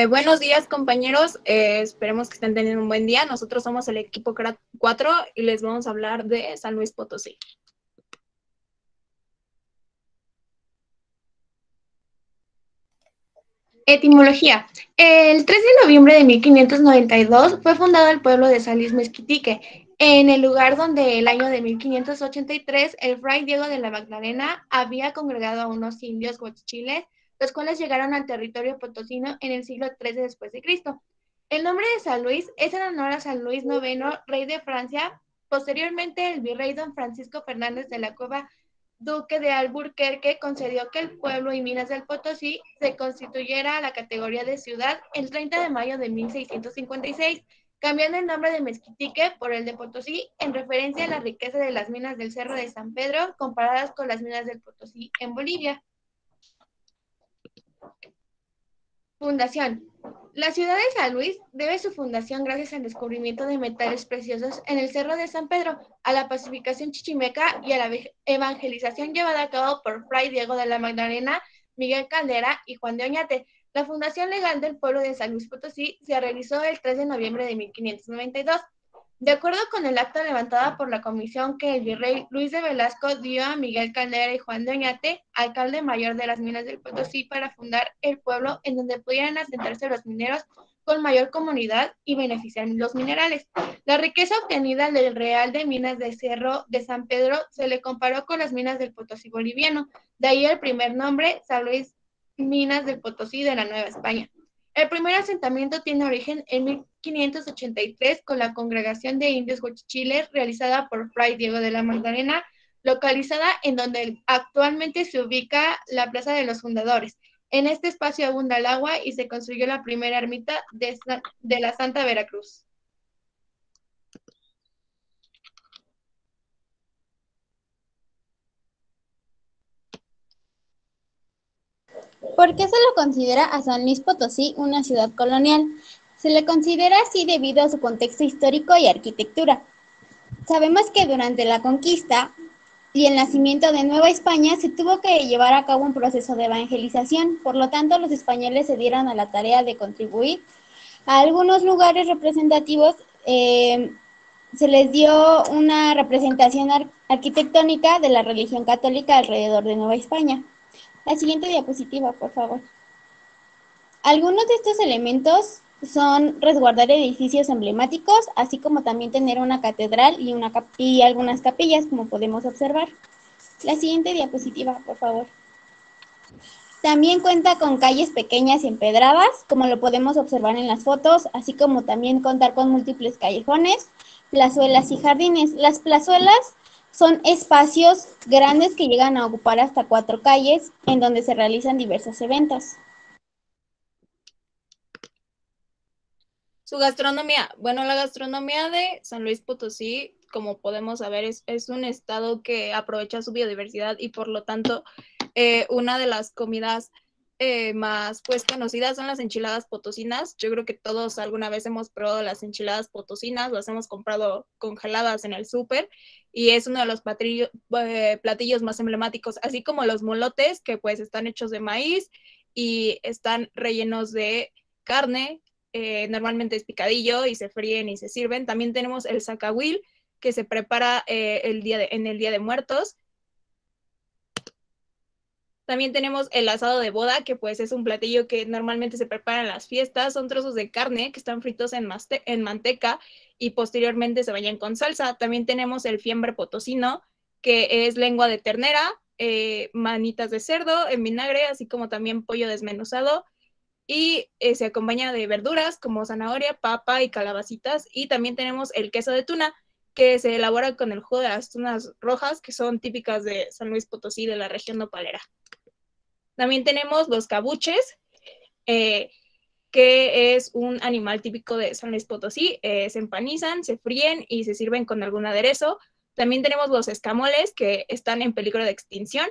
Buenos días, compañeros. Esperemos que estén teniendo un buen día. Nosotros somos el equipo 4 y les vamos a hablar de San Luis Potosí. Etimología. El 3 de noviembre de 1592 fue fundado el pueblo de San Luis Mezquitique, en el lugar donde el año de 1583 el fray Diego de la Magdalena había congregado a unos indios huachichiles, los cuales llegaron al territorio potosino en el siglo XIII después de Cristo. El nombre de San Luis es en honor a San Luis IX, rey de Francia. Posteriormente, el virrey don Francisco Fernández de la Cueva, duque de Alburquerque, concedió que el pueblo y minas del Potosí se constituyera a la categoría de ciudad el 30 de mayo de 1656, cambiando el nombre de Mezquitique por el de Potosí en referencia a la riqueza de las minas del Cerro de San Pedro comparadas con las minas del Potosí en Bolivia. Fundación. La ciudad de San Luis debe su fundación gracias al descubrimiento de metales preciosos en el Cerro de San Pedro, a la pacificación chichimeca y a la evangelización llevada a cabo por Fray Diego de la Magdalena, Miguel Caldera y Juan de Oñate. La fundación legal del pueblo de San Luis Potosí se realizó el 3 de noviembre de 1592. De acuerdo con el acta levantada por la comisión que el virrey Luis de Velasco dio a Miguel Caldera y Juan de Oñate, alcalde mayor de las minas del Potosí, para fundar el pueblo en donde pudieran asentarse los mineros con mayor comunidad y beneficiar los minerales. La riqueza obtenida del Real de Minas de Cerro de San Pedro se le comparó con las minas del Potosí boliviano, de ahí el primer nombre, San Luis Minas del Potosí de la Nueva España. El primer asentamiento tiene origen en 1583 con la congregación de indios huachichiles realizada por Fray Diego de la Magdalena, localizada en donde actualmente se ubica la Plaza de los Fundadores. En este espacio abunda el agua y se construyó la primera ermita de la Santa Veracruz. ¿Por qué se le considera a San Luis Potosí una ciudad colonial? Se le considera así debido a su contexto histórico y arquitectura. Sabemos que durante la conquista y el nacimiento de Nueva España se tuvo que llevar a cabo un proceso de evangelización, por lo tanto los españoles se dieron a la tarea de contribuir a algunos lugares representativos, se les dio una representación arquitectónica de la religión católica alrededor de Nueva España. La siguiente diapositiva, por favor. Algunos de estos elementos son resguardar edificios emblemáticos, así como también tener una catedral y algunas capillas, como podemos observar. La siguiente diapositiva, por favor. También cuenta con calles pequeñas y empedradas, como lo podemos observar en las fotos, así como también contar con múltiples callejones, plazuelas y jardines. Las plazuelas son espacios grandes que llegan a ocupar hasta 4 calles, en donde se realizan diversos eventos. Su gastronomía. Bueno, la gastronomía de San Luis Potosí, como podemos saber, es un estado que aprovecha su biodiversidad y por lo tanto una de las comidas más pues conocidas son las enchiladas potosinas. Yo creo que todos alguna vez hemos probado las enchiladas potosinas, las hemos comprado congeladas en el súper y es uno de los platillos más emblemáticos, así como los molotes que pues están hechos de maíz y están rellenos de carne, normalmente es picadillo y se fríen y se sirven. También tenemos el zacahuil que se prepara en el Día de Muertos. También tenemos el asado de boda, que pues es un platillo que normalmente se prepara en las fiestas. Son trozos de carne que están fritos en manteca y posteriormente se bañan con salsa. También tenemos el fiambre potosino, que es lengua de ternera, manitas de cerdo en vinagre, así como también pollo desmenuzado. Y se acompaña de verduras como zanahoria, papa y calabacitas. Y también tenemos el queso de tuna, que se elabora con el jugo de las tunas rojas, que son típicas de San Luis Potosí, de la región nopalera. También tenemos los cabuches, que es un animal típico de San Luis Potosí. Se empanizan, se fríen y se sirven con algún aderezo. También tenemos los escamoles, que están en peligro de extinción.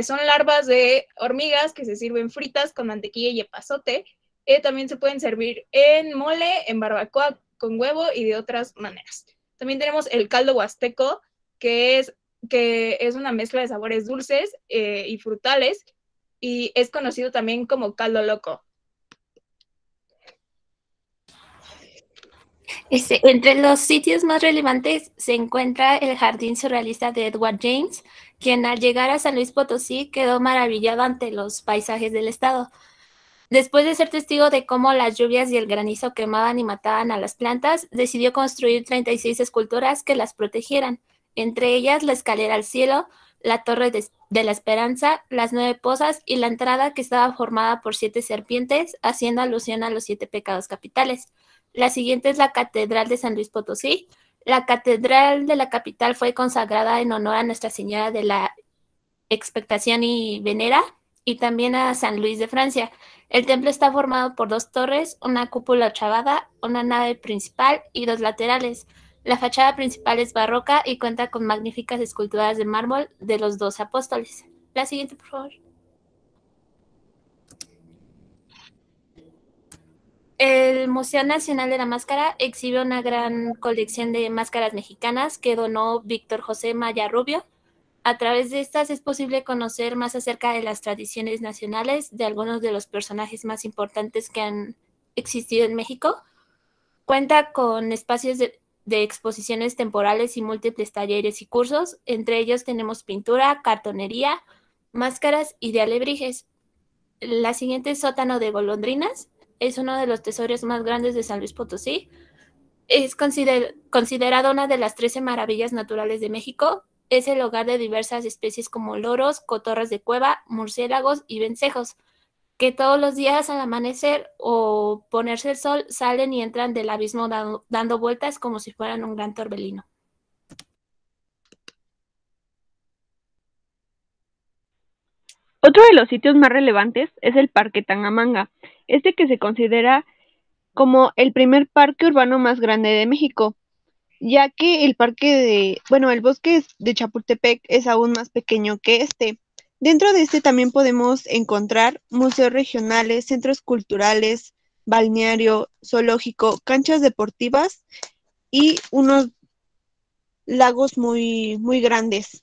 Son larvas de hormigas que se sirven fritas con mantequilla y epazote. También se pueden servir en mole, en barbacoa con huevo y de otras maneras. También tenemos el caldo huasteco, que es una mezcla de sabores dulces y frutales, y es conocido también como caldo loco. Entre los sitios más relevantes se encuentra el Jardín Surrealista de Edward James, quien al llegar a San Luis Potosí quedó maravillado ante los paisajes del estado. Después de ser testigo de cómo las lluvias y el granizo quemaban y mataban a las plantas, decidió construir 36 esculturas que las protegieran, entre ellas la escalera al cielo, la torre de la esperanza, las 9 pozas y la entrada que estaba formada por 7 serpientes, haciendo alusión a los 7 pecados capitales. La siguiente es la Catedral de San Luis Potosí. La Catedral de la capital fue consagrada en honor a Nuestra Señora de la Expectación y Venera, y también a San Luis de Francia. El templo está formado por 2 torres, una cúpula ochavada, una nave principal y 2 laterales. La fachada principal es barroca y cuenta con magníficas esculturas de mármol de los 12 apóstoles. La siguiente, por favor. El Museo Nacional de la Máscara exhibe una gran colección de máscaras mexicanas que donó Víctor José Maya Rubio. A través de estas es posible conocer más acerca de las tradiciones nacionales de algunos de los personajes más importantes que han existido en México. Cuenta con espacios de exposiciones temporales y múltiples talleres y cursos. Entre ellos tenemos pintura, cartonería, máscaras y de alebrijes. La siguiente es Sótano de Golondrinas. Es uno de los tesoros más grandes de San Luis Potosí. Es considerado una de las 13 maravillas naturales de México. Es el hogar de diversas especies como loros, cotorras de cueva, murciélagos y vencejos, que todos los días al amanecer o ponerse el sol salen y entran del abismo dando vueltas como si fueran un gran torbellino. Otro de los sitios más relevantes es el Parque Tangamanga, que se considera como el primer parque urbano más grande de México, ya que el bosque de Chapultepec es aún más pequeño que este. Dentro de este también podemos encontrar museos regionales, centros culturales, balneario, zoológico, canchas deportivas y unos lagos muy, muy grandes.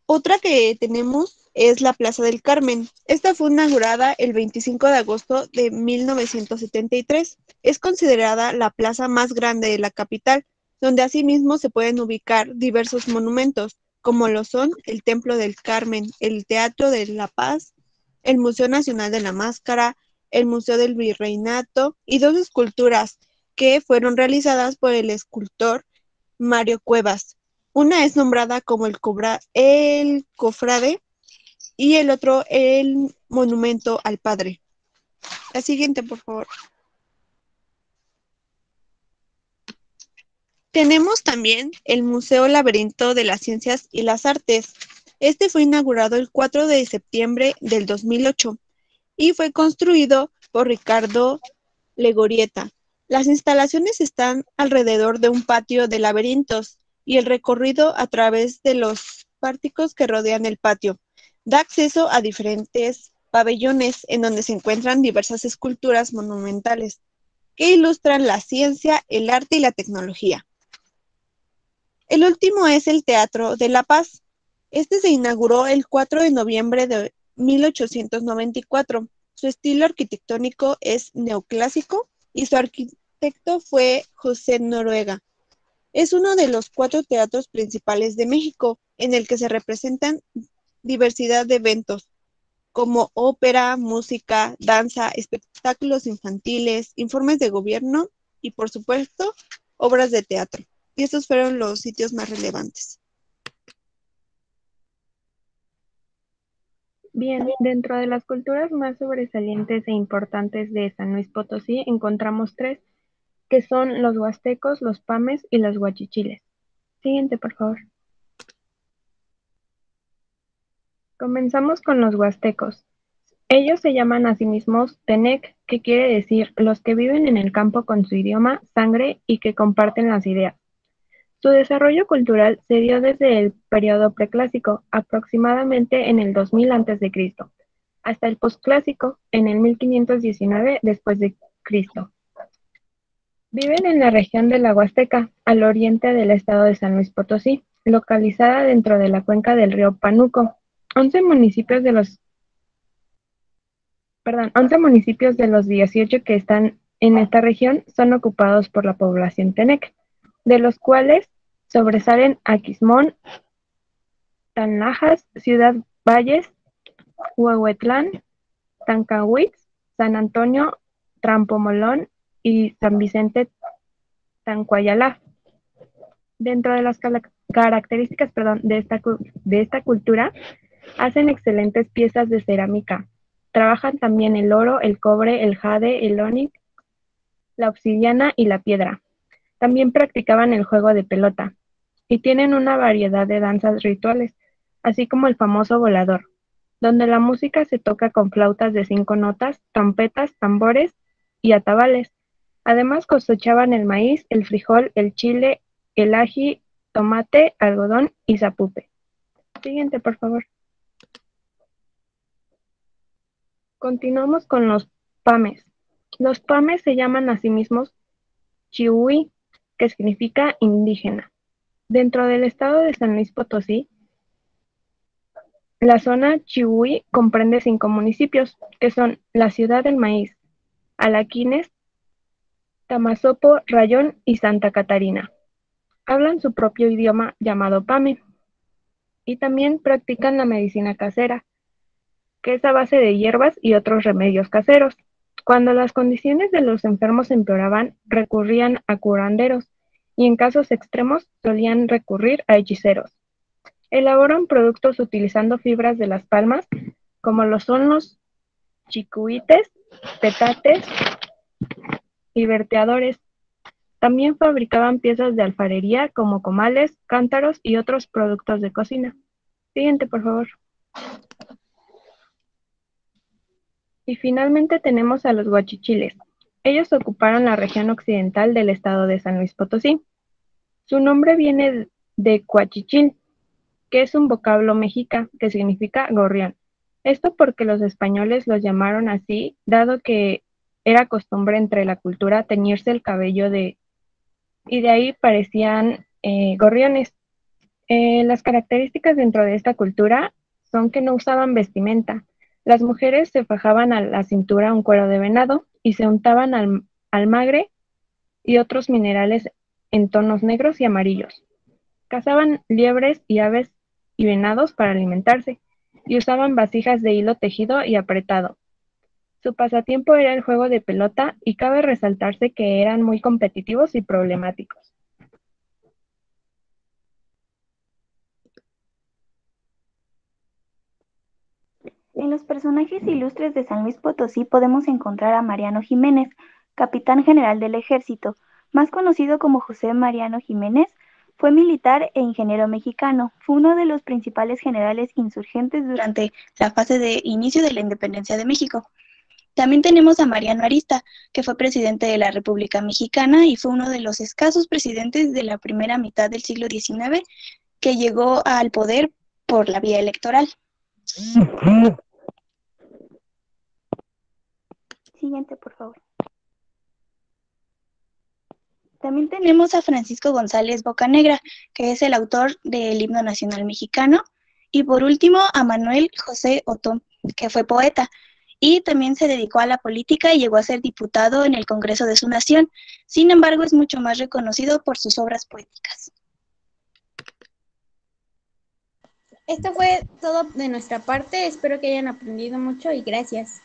Otra que tenemos es la Plaza del Carmen. Esta fue inaugurada el 25 de agosto de 1973. Es considerada la plaza más grande de la capital, donde asimismo se pueden ubicar diversos monumentos, como lo son el Templo del Carmen, el Teatro de la Paz, el Museo Nacional de la Máscara, el Museo del Virreinato y 2 esculturas que fueron realizadas por el escultor Mario Cuevas. Una es nombrada como el Cofrade y el otro el Monumento al Padre. La siguiente, por favor. Tenemos también el Museo Laberinto de las Ciencias y las Artes. Este fue inaugurado el 4 de septiembre del 2008 y fue construido por Ricardo Legorieta. Las instalaciones están alrededor de un patio de laberintos y el recorrido a través de los pórticos que rodean el patio da acceso a diferentes pabellones en donde se encuentran diversas esculturas monumentales que ilustran la ciencia, el arte y la tecnología. El último es el Teatro de la Paz. Este se inauguró el 4 de noviembre de 1894. Su estilo arquitectónico es neoclásico y su arquitecto fue José Noruega. Es uno de los 4 teatros principales de México, en el que se representan diversidad de eventos, como ópera, música, danza, espectáculos infantiles, informes de gobierno y, por supuesto, obras de teatro. Y estos fueron los sitios más relevantes. Bien, dentro de las culturas más sobresalientes e importantes de San Luis Potosí encontramos 3, que son los huastecos, los pames y los huachichiles. Siguiente, por favor. Comenzamos con los huastecos. Ellos se llaman a sí mismos Tenec, que quiere decir los que viven en el campo con su idioma, sangre y que comparten las ideas. Su desarrollo cultural se dio desde el periodo preclásico, aproximadamente en el 2000 a.C., hasta el posclásico, en el 1519 después de Cristo. Viven en la región de la Huasteca, al oriente del estado de San Luis Potosí, localizada dentro de la cuenca del río Pánuco. 11 municipios de los 11 municipios de los 18 que están en esta región son ocupados por la población tenec, de los cuales sobresalen Aquismón, Tanlajas, Ciudad Valles, Huehuetlán, Tancanwitz, San Antonio, Trampomolón y San Vicente Tancuayalá. Dentro de las características de esta cultura, hacen excelentes piezas de cerámica. Trabajan también el oro, el cobre, el jade, el ónix, la obsidiana y la piedra. También practicaban el juego de pelota y tienen una variedad de danzas rituales, así como el famoso volador, donde la música se toca con flautas de 5 notas, trompetas, tambores y atabales. Además cosechaban el maíz, el frijol, el chile, el ají, tomate, algodón y zapupe. Siguiente, por favor. Continuamos con los pames. Los pames se llaman a sí mismos chihui, que significa indígena. Dentro del estado de San Luis Potosí, la zona chihui comprende 5 municipios, que son la Ciudad del Maíz, Alaquines, Tamazopo, Rayón y Santa Catarina. Hablan su propio idioma llamado pame y también practican la medicina casera, que es a base de hierbas y otros remedios caseros. Cuando las condiciones de los enfermos empeoraban, recurrían a curanderos y en casos extremos solían recurrir a hechiceros. Elaboran productos utilizando fibras de las palmas, como lo son los chicuites, petates y verteadores. También fabricaban piezas de alfarería como comales, cántaros y otros productos de cocina. Siguiente, por favor. Y finalmente tenemos a los huachichiles. Ellos ocuparon la región occidental del estado de San Luis Potosí. Su nombre viene de cuachichil, que es un vocablo mexica que significa gorrión. Esto porque los españoles los llamaron así, dado que era costumbre entre la cultura teñirse el cabello y de ahí parecían gorriones. Las características dentro de esta cultura son que no usaban vestimenta. Las mujeres se fajaban a la cintura un cuero de venado y se untaban almagre y otros minerales en tonos negros y amarillos. Cazaban liebres y aves y venados para alimentarse y usaban vasijas de hilo tejido y apretado. Su pasatiempo era el juego de pelota y cabe resaltarse que eran muy competitivos y problemáticos. En los personajes ilustres de San Luis Potosí podemos encontrar a Mariano Jiménez, capitán general del ejército, más conocido como José Mariano Jiménez. Fue militar e ingeniero mexicano. Fue uno de los principales generales insurgentes durante la fase de inicio de la independencia de México. También tenemos a Mariano Arista, que fue presidente de la República Mexicana y fue uno de los escasos presidentes de la primera mitad del siglo XIX que llegó al poder por la vía electoral. Siguiente, por favor. También tenemos a Francisco González Bocanegra, que es el autor del himno nacional mexicano. Y por último, a Manuel José Otón, que fue poeta. Y también se dedicó a la política y llegó a ser diputado en el Congreso de su nación. Sin embargo, es mucho más reconocido por sus obras poéticas. Esto fue todo de nuestra parte. Espero que hayan aprendido mucho y gracias.